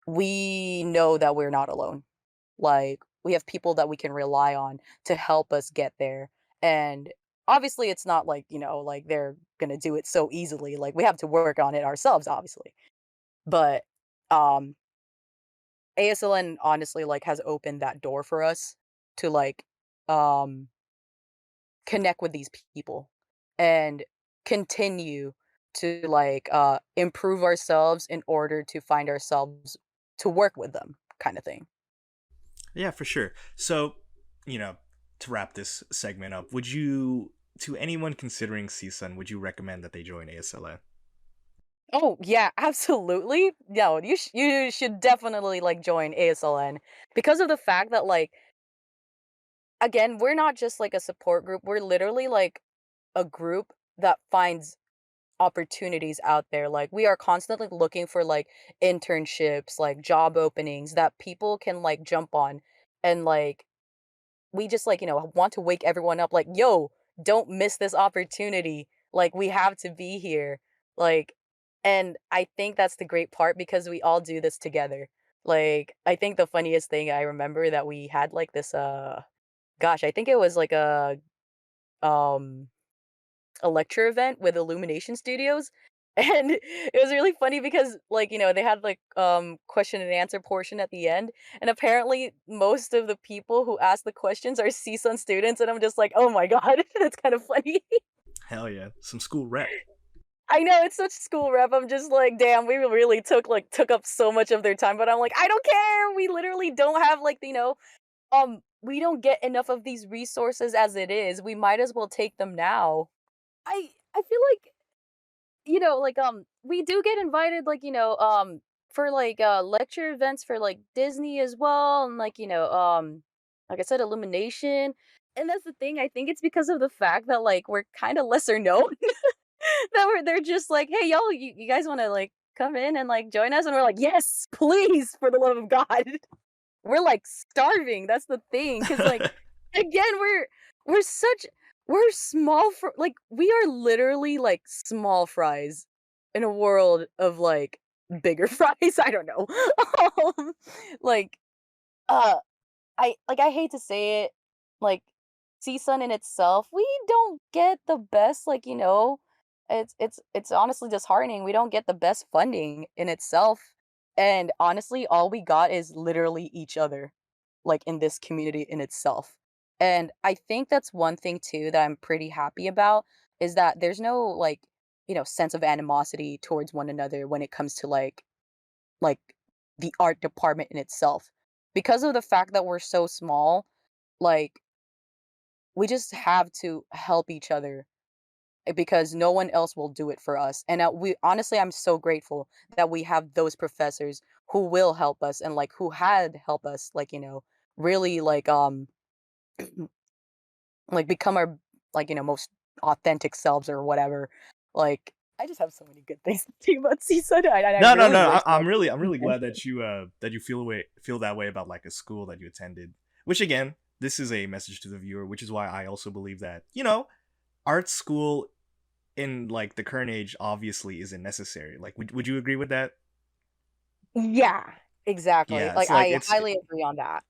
we know that we're not alone. Like, we have people that we can rely on to help us get there, and obviously, it's not like, like, they're gonna do it so easily, like, we have to work on it ourselves, obviously, but, um, ASLN honestly, like, has opened that door for us to, like, um, connect with these people and continue to, like, improve ourselves in order to find ourselves to work with them, kinda thing. Yeah, for sure. So, you know, to wrap this segment up, would you, to anyone considering CSUN, would you recommend that they join ASLA? Oh, yeah, absolutely. No, you should definitely, like, join ASLN because of the fact that, like, again, we're not just like a support group. We're literally like a group that finds opportunities out there. Like we are constantly looking for like internships, like job openings that people can like jump on. And like we just like, want to wake everyone up like, "Yo, don't miss this opportunity. Like we have to be here." Like and I think that's the great part because we all do this together. Like I think the funniest thing I remember that we had like this gosh, I think it was like um a lecture event with Illumination Studios. And it was really funny because, like, they had like question and answer portion at the end. And apparently most of the people who asked the questions are CSUN students, and I'm just like, oh my God, that's kind of funny. Hell yeah, some school rep. I know it's such school rep. I'm just like, damn, we really took up so much of their time, but I'm like, I don't care. We literally don't have like, we don't get enough of these resources as it is. We might as well take them now. I feel like, we do get invited, like, for like lecture events for like Disney as well, and like I said, Illumination. And that's the thing, I think it's because of the fact that like we're kind of lesser known that they're just like, hey y'all, you guys want to like come in and like join us? And we're like, yes, please, for the love of God. We're, like, starving, that's the thing. Cause like, again, we're such we're small for like, we are literally, like, small fries in a world of, like, bigger fries, I don't know. Um, like, uh, I hate to say it, like, CSUN in itself, we don't get the best, like, it's honestly disheartening, we don't get the best funding in itself, and honestly, all we got is literally each other, like, in this community in itself. And I think that's one thing too that I'm pretty happy about, is that there's no, like, sense of animosity towards one another when it comes to, like, the art department in itself. Because of the fact that we're so small, like, we just have to help each other, because no one else will do it for us. And we honestly, I'm so grateful that we have those professors who will help us and like who had helped us, like, really like become our like most authentic selves or whatever. Like I just have so many good things to say about CSUN. I No, no, really no. wish that I'm we really can. glad that you feel that way about like a school that you attended. Which again, this is a message to the viewer, which is why I also believe that art school in like the current age obviously isn't necessary. Like, would you agree with that? Yeah, exactly. Yeah, Like it's like I highly agree on that.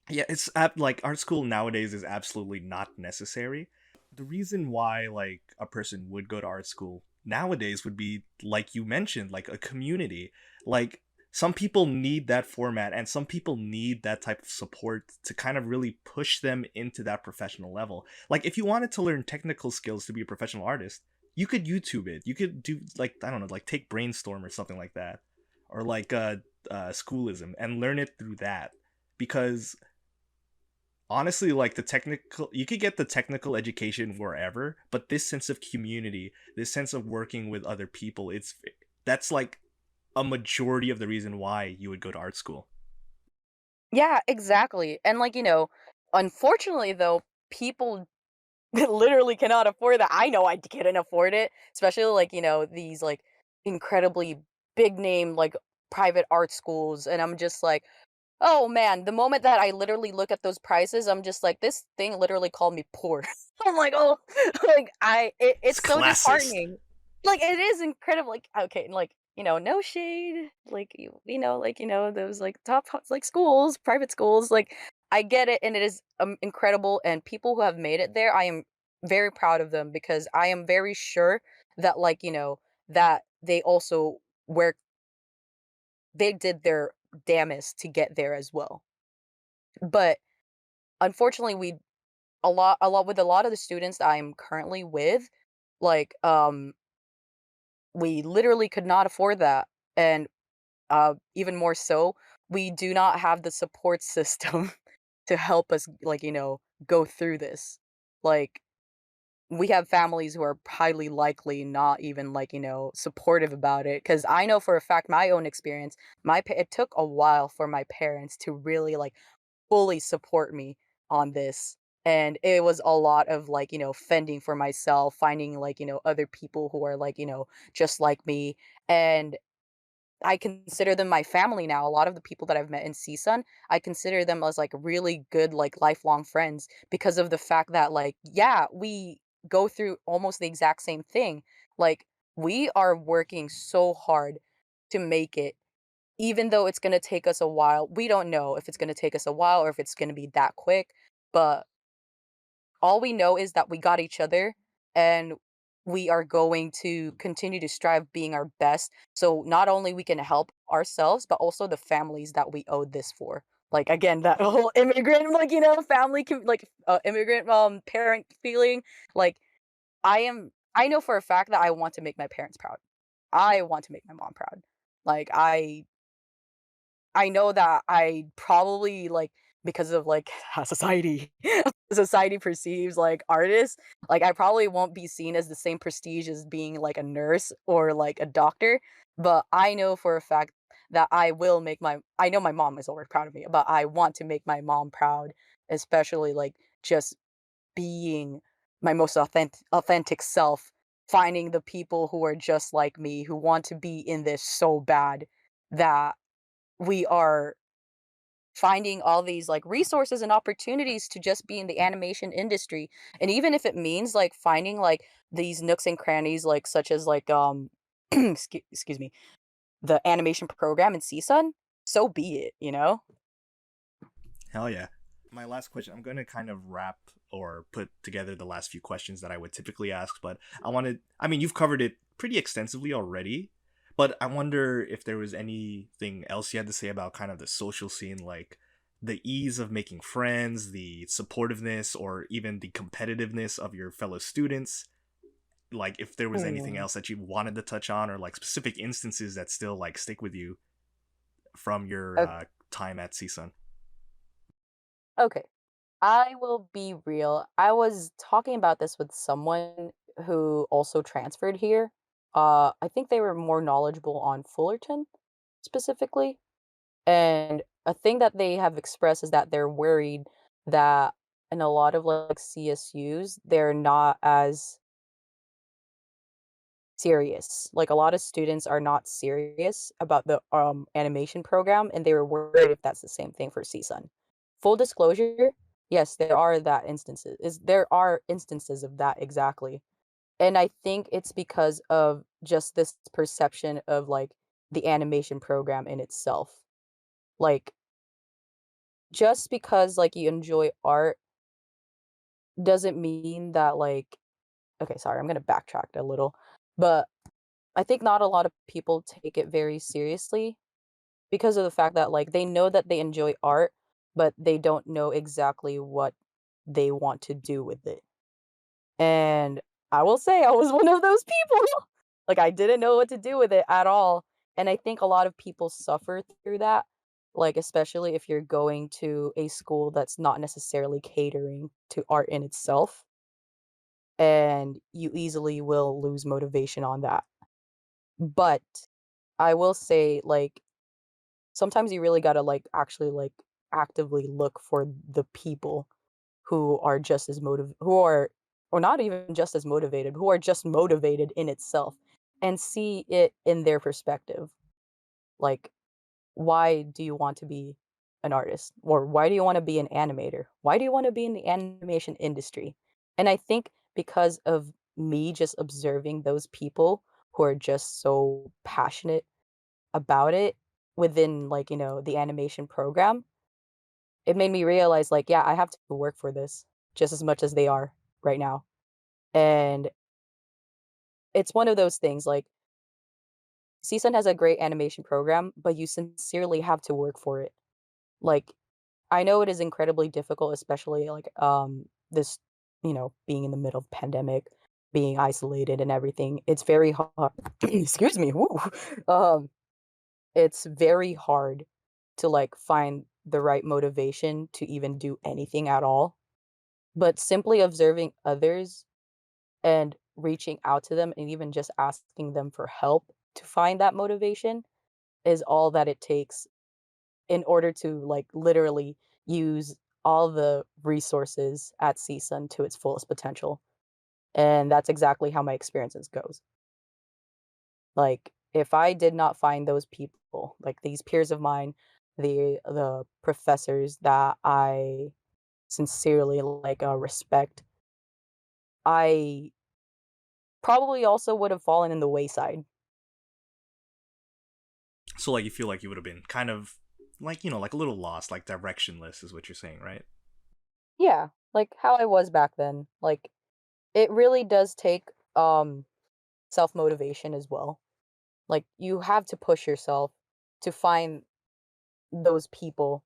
it's like art school nowadays is absolutely not necessary. The reason why like a person would go to art school nowadays would be like you mentioned, like a community. Like some people need that format and some people need that type of support to kind of really push them into that professional level. Like if you wanted to learn technical skills to be a professional artist, you could YouTube it. You could do like I don't know, like take brainstorm or something like that. Or like schoolism and learn it through that because honestly like the technical you could get the technical education wherever, but this sense of community, this sense of working with other people, that's like a majority of the reason why you would go to art school. Yeah, exactly. And like, unfortunately though, people literally cannot afford that. I know I couldn't afford it, especially like, these like incredibly big name like private art schools. And I'm just like, oh man, the moment that I literally look at those prices, I'm just like, this thing literally called me poor. I'm like, oh, like It's it's so classist. disheartening. Like it is incredible. Like okay, like no shade. Like like those like like schools, private schools. Like I get it, and it is incredible. And people who have made it there, I am very proud of them because I am very sure that like that they also were they did their damnest to get there as well. But unfortunately, we a lot with a lot of the students that I'm currently with, like, we literally could not afford that. And even more so, we do not have the support system to help us, like, go through this. Like, we have families who are highly likely not even like, supportive about it. Cause I know for a fact, my own experience, it took a while for my parents to really like fully support me on this. And it was a lot of, like, fending for myself, finding, like, other people who are, like, just like me, and I consider them my family now. A lot of the people that I've met in CSUN, I consider them as, like, really good, like, lifelong friends because of the fact that, like, yeah, we go through almost the exact same thing. Like, we are working so hard to make it, even though it's gonna take us a while. We don't know if it's gonna take us a while or if it's gonna be that quick, but all we know is that we got each other, and we are going to continue to strive being our best. So not only we can help ourselves, but also the families that we owe this for. Like, again, that whole immigrant, like, family, like, immigrant, parent feeling. Like, I know for a fact that I want to make my parents proud. I want to make my mom proud. Like, I know that I probably, like, because of, like, how society perceives, like, artists, like, I probably won't be seen as the same prestige as being, like, a nurse or, like, a doctor, but I know for a fact that I know my mom is already proud of me, but I want to make my mom proud, especially, like, just being my most authentic self, finding the people who are just like me, who want to be in this so bad that we are finding all these, like, resources and opportunities to just be in the animation industry. And even if it means, like, finding, like, these nooks and crannies, like, such as, like, excuse me, the animation program in CSUN, so be it, you know? Hell yeah. My last question, I'm going to kind of wrap or put together the last few questions that I would typically ask, but I mean, you've covered it pretty extensively already, but I wonder if there was anything else you had to say about kind of the social scene, like the ease of making friends, the supportiveness, or even the competitiveness of your fellow students. Like, if there was anything Hmm, else that you wanted to touch on, or like specific instances that still like stick with you from your ok time at CSUN. okay. I will be real. I was talking about this with someone who also transferred here. I think they were more knowledgeable on Fullerton specifically. And a thing that they have expressed is that they're worried that in a lot of, like, CSUs, they're not as serious. Like, a lot of students are not serious about the, animation program, and they were worried if that's the same thing for CSUN. Full disclosure, yes, there are instances of that exactly. And I think it's because of just this perception of, like, the animation program in itself. Like, just because, like, you enjoy art doesn't mean that, like, okay, sorry, I'm gonna backtrack a little, but I think not a lot of people take it very seriously because of the fact that, like, they know that they enjoy art, but they don't know exactly what they want to do with it. And I will say I was one of those people. Like, I didn't know what to do with it at all, and I think a lot of people suffer through that, like, especially if you're going to a school that's not necessarily catering to art in itself, and you easily will lose motivation on that. But I will say, like, sometimes you really gotta, like, actually, like, actively look for the people who are just as who are, or not even just as motivated, who are just motivated in itself, and see it in their perspective. Like, why do you want to be an artist? Or why do you wanna be an animator? Why do you wanna be in the animation industry? And I think because of me just observing those people who are just so passionate about it within, like, the animation program, it made me realize, like, yeah, I have to work for this just as much as they are right now. And it's one of those things, like, CSUN has a great animation program, but you sincerely have to work for it. Like, I know it is incredibly difficult, especially, like, this, being in the middle of pandemic, being isolated and everything. It's very hard. Excuse me. Woo. Um, it's very hard to, like, find the right motivation to even do anything at all. But simply observing others and reaching out to them and even just asking them for help to find that motivation is all that it takes in order to, like, literally use all the resources at CSUN to its fullest potential, and that's exactly how my experiences goes. Like, if I did not find those people, like these peers of mine, the professors that I sincerely, respect, I probably also would have fallen in the wayside. So like you feel like you would have been kind of like, like a little lost, like directionless is what you're saying, right? Yeah, like how I was back then. Like, it really does take, self-motivation as well. Like, you have to push yourself to find those people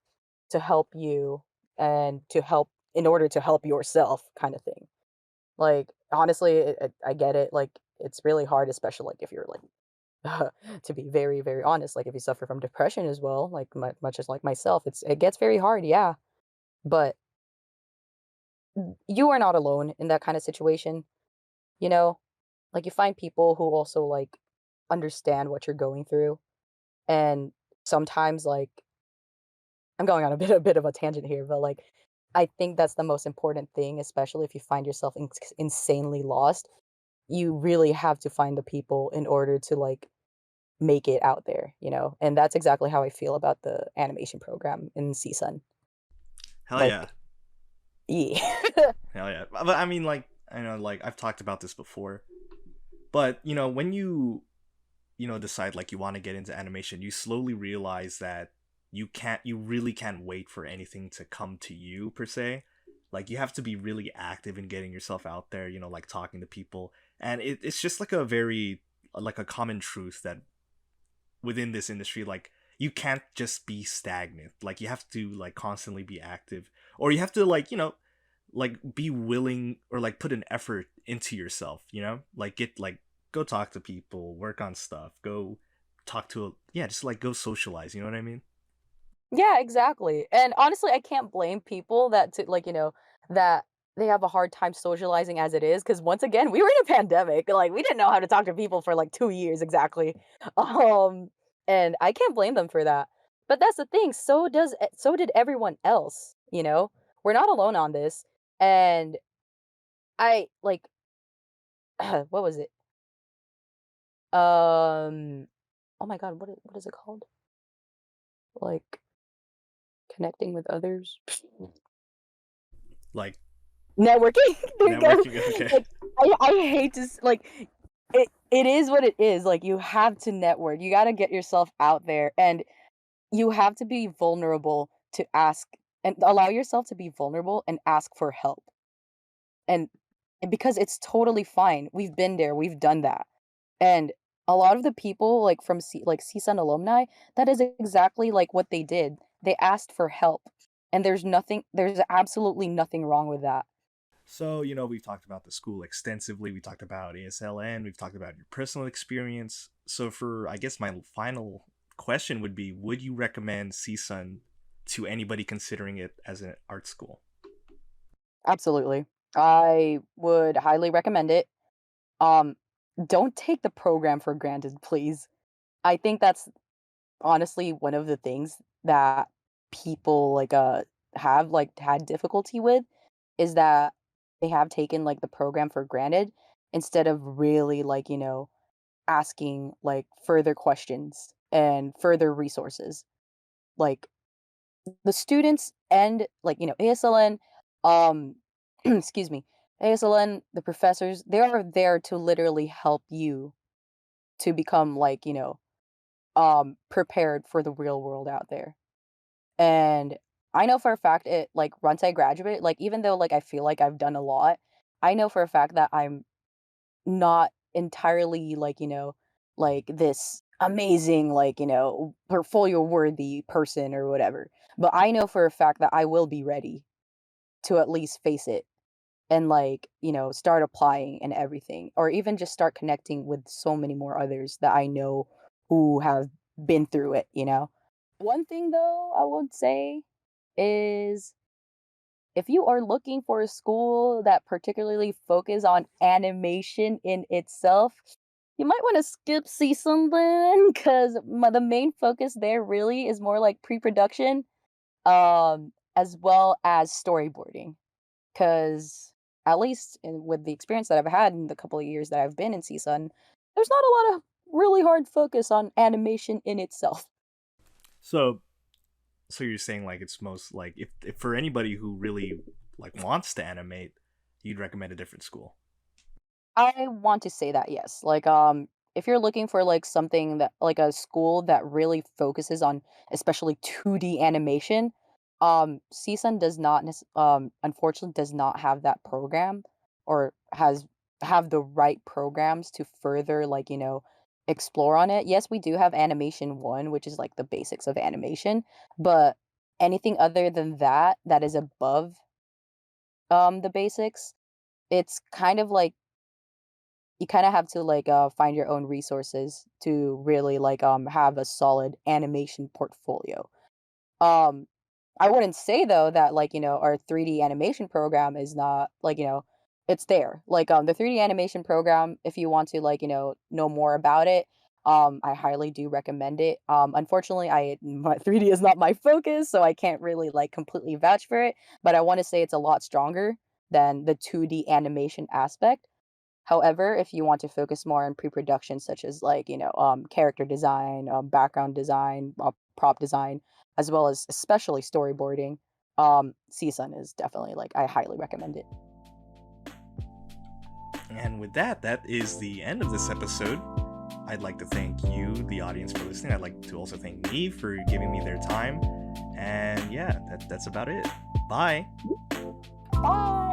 to help you and to help in order to help yourself kind of thing. Like, honestly, I get it, like, it's really hard, especially, like, if you're, like, to be very, very honest, like, if you suffer from depression as well, like, much as like myself, it gets very hard, yeah, but you are not alone in that kind of situation, you know? Like, you find people who also, like, understand what you're going through, and sometimes, like I'm going on a bit of a tangent here, but, like, I think that's the most important thing, especially if you find yourself insanely lost. You really have to find the people in order to, like, make it out there, you know? And that's exactly how I feel about the animation program in CSUN. Hell yeah. Like, yeah. Hell yeah. But I mean, like, I know, like, I've talked about this before, but, when you decide, like, you want to get into animation, you slowly realize that you really can't wait for anything to come to you, per se. Like, you have to be really active in getting yourself out there, like, talking to people. And it's just, like, like, a common truth that within this industry, like, you can't just be stagnant. Like, you have to, like, constantly be active, or you have to, like be willing, or like put an effort into yourself, like get like go talk to people, work on stuff, go talk to yeah, just like go socialize, you know what I mean? Yeah, exactly, and honestly, I can't blame people that that they have a hard time socializing as it is. Because once again, we were in a pandemic, like, we didn't know how to talk to people for, like, 2 years exactly, um, and I can't blame them for that, but that's the thing, so did everyone else, you know? We're not alone on this, and I like what was it? Um, oh my god, what is it called? Like, connecting with others? Like Networking, there you go. networking. Okay. Like, I hate to like, it is what it is, like, you have to network, you gotta get yourself out there, and you have to be vulnerable to ask and allow yourself to be vulnerable and ask for help, and because it's totally fine, we've been there, we've done that, and a lot of the people, like, from CSUN alumni, that is exactly, like, what they did. They asked for help, and there's absolutely nothing wrong with that. So, we've talked about the school extensively, we talked about ASLN, we've talked about your personal experience. So for, I guess, my final question would be, would you recommend CSUN to anybody considering it as an art school? Absolutely. I would highly recommend it. Um, don't take the program for granted, please. I think that's honestly one of the things that people have had difficulty with is that they have taken the program for granted instead of really asking further questions and further resources. Like the students and ASLN, um, excuse me, ASLN, the professors, they are there to literally help you to become prepared for the real world out there. And I know for a fact once I graduate, even though I feel like I've done a lot, I know for a fact that I'm not entirely this amazing portfolio worthy person or whatever. But I know for a fact that I will be ready to at least face it and start applying and everything or even just start connecting with so many more others that I know who have been through it, you know. One thing though I would say is if you are looking for a school that particularly focus on animation in itself, you might want to skip CSUN then, because the main focus there really is more like pre-production. as well as storyboarding. Because at least with the experience that I've had in the couple of years that I've been in CSUN, there's not a lot of really hard focus on animation in itself. So so you're saying like it's most like if for anybody who really like wants to animate, you'd recommend a different school. I want to say that, yes. Like, if you're looking for like something that like a school that really focuses on especially 2D animation, CSUN does not unfortunately does not have that program or has have the right programs to further like, explore on it. Yes, we do have animation 1, which is like the basics of animation, but anything other than that that is above the basics, it's kind of like you kinda have to, like, find your own resources to really, like, have a solid animation portfolio. Um, I wouldn't say though that, like, our 3D animation program is not like, it's there. Like, the 3D animation program, if you want to, like, know more about it, I highly do recommend it. Unfortunately, I my 3D is not my focus, so I can't really, like, completely vouch for it, but I wanna say it's a lot stronger than the 2D animation aspect. However, if you want to focus more on pre-production, such as like, character design, background design, prop design, as well as especially storyboarding, CSUN is definitely like I highly recommend it. And with that, that is the end of this episode. I'd like to thank you, the audience, for listening. I'd like to also thank Neave for giving me their time. And yeah, that's about it. Bye. Bye.